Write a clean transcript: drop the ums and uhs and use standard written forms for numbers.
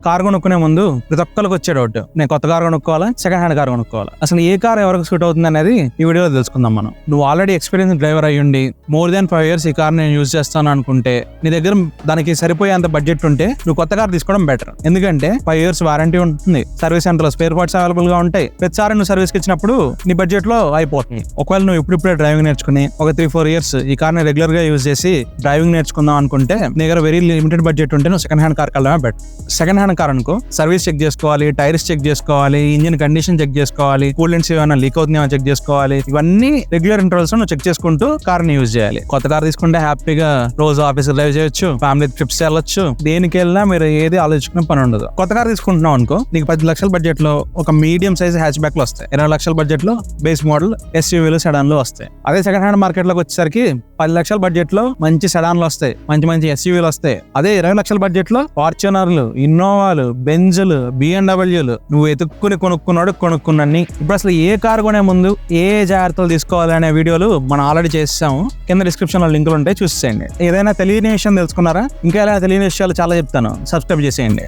Car కొనుక్కునే ముందు ప్రతి ఒక్కరికి వచ్చే డౌట్, నేను కొత్త కార్ కొనుక్కోవాలా సెకండ్ హ్యాండ్ కార్ కొనుక్కోవాలా, అసలు ఏ కార్ ఎవరికి సూట్ అవుతుంది అనేది ఈ వీడియోలో తెలుసుకుందాం మనం. నువ్వు ఆల్రెడీ ఎక్స్పీరియన్స్ డ్రైవర్ అయ్యుండి మోర్ దాన్ 5 years ఈ కార్ నేను యూజ్ చేస్తాను అనుకుంటే, నీ దగ్గర దానికి సరిపోయేంత బడ్జెట్ ఉంటే నువ్వు కొత్త కార్ తీసుకోవడం బెటర్. ఎందుకంటే 5 years వారంటీ ఉంటుంది, సర్వీస్ సెంటర్ లో స్పేర్ పార్ట్స్ అవైలబుల్ గా ఉంటాయి. ప్రతిసారి నువ్వు సర్వీస్ కి ఇచ్చినప్పుడు నీ బడ్జెట్ లో అయిపోతుంది. ఒకవేళ నువ్వు ఇప్పుడిప్పుడే డ్రైవింగ్ నేర్చుకుని ఒక 3-4 years ఈ కార్ ని రెగ్యులర్ గా యూజ్ చేసి డ్రైవింగ్ నేర్చుకుందాం అనుకుంటే, నీ దగ్గర వెరీ లిమిటెడ్ బడ్జెట్ ఉంటే నువ్వు సెకండ్ హ్యాండ్ కార్ వెళ్ళడమే బెటర్. సెకండ్ హ్యాండ్ కార్ అనుకో, సర్వీస్ చెక్ చేసుకోవాలి, టైర్స్ చెక్ చేసుకోవాలి, ఇంజిన్ కండిషన్ చెక్ చేసుకోవాలి, కూలెంట్స్ ఏమైనా లీక్ అవుతున్నాయో చెక్ చేసుకోవాలి. ఇవన్నీ రెగ్యులర్ ఇంటర్వల్స్ నువ్వు చెక్ చేసుకుంటూ కార్ ని యూజ్ చేయాలి. కొత్త కార్ తీసుకుంటే హ్యాపీగా రోజు ఆఫీస్ డ్రైవ్ చేయొచ్చు, ఫ్యామిలీ ట్రిప్స్ వెళ్ళొచ్చు, దేనికి వెళ్ళినా మీరు ఏది ఆలోచించుకునే పని ఉండదు. కొత్త కార్ తీసుకుంటున్నావు అనుకో, నీకు 10 లక్షల బడ్జెట్ లో ఒక మీడియం సైజ్ హ్యాచ్ బ్యాక్ లో వస్తాయి. 20 లక్షల బడ్జెట్ లో బేస్ మోడల్ ఎస్యూవీలు సెడాన్ లో వస్తాయి. అదే సెకండ్ హ్యాండ్ మార్కెట్ లోకి వచ్చేసరికి 10 లక్షల బడ్జెట్ లో మంచి సెడాన్లు వస్తాయి, మంచి ఎస్యూవీలు వస్తాయి. అదే 20 లక్షల బడ్జెట్ లో ఫార్చునర్లు, ఇన్నోవాలు, బెంజ్లు, బిఎండబ్ల్యూలు నువ్వు ఎతుక్కుని కొనుక్కున్నాడు కొనుక్కున్నీ. ఇప్పుడు అసలు ఏ కారు కొనే ముందు ఏ జాగ్రత్తలు తీసుకోవాలి అనే వీడియోలు మనం ఆల్రెడీ చేసాము. కింద డిస్క్రిప్షన్ లో లింకులు ఉంటాయి, చూసేయండి. ఏదైనా తెలియని విషయం తెలుసుకున్నారా? ఇంకా ఎలా తెలియని విషయాలు చాలా చెప్తాను, సబ్స్క్రైబ్ చేసేయండి.